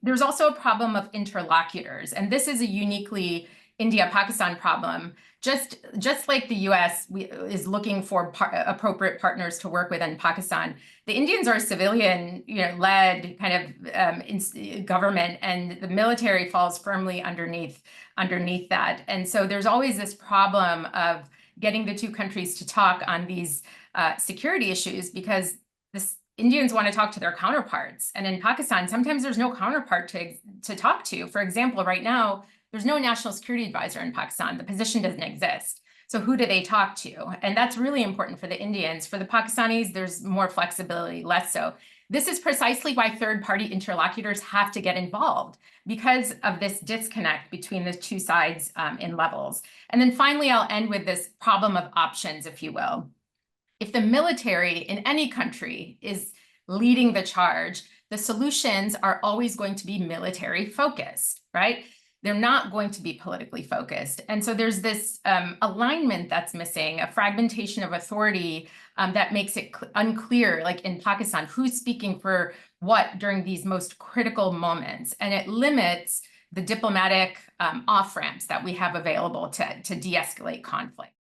there's also a problem of interlocutors, and this is a uniquely India-Pakistan problem. Just like the US is looking for appropriate partners to work with in Pakistan, the Indians are a civilian, led kind of government, and the military falls firmly underneath that. And so there's always this problem of getting the two countries to talk on these security issues, because Indians want to talk to their counterparts. And in Pakistan, sometimes there's no counterpart to talk to. For example, right now, there's no national security advisor in Pakistan. The position doesn't exist. So who do they talk to? And that's really important for the Indians. For the Pakistanis, there's more flexibility, less so. This is precisely why third-party interlocutors have to get involved, because of this disconnect between the two sides in levels. And then finally, I'll end with this problem of options, if you will. If the military in any country is leading the charge, the solutions are always going to be military focused, right? They're not going to be politically focused. And so there's this alignment that's missing, a fragmentation of authority that makes it unclear, like in Pakistan, who's speaking for what during these most critical moments. And it limits the diplomatic off-ramps that we have available to de-escalate conflict.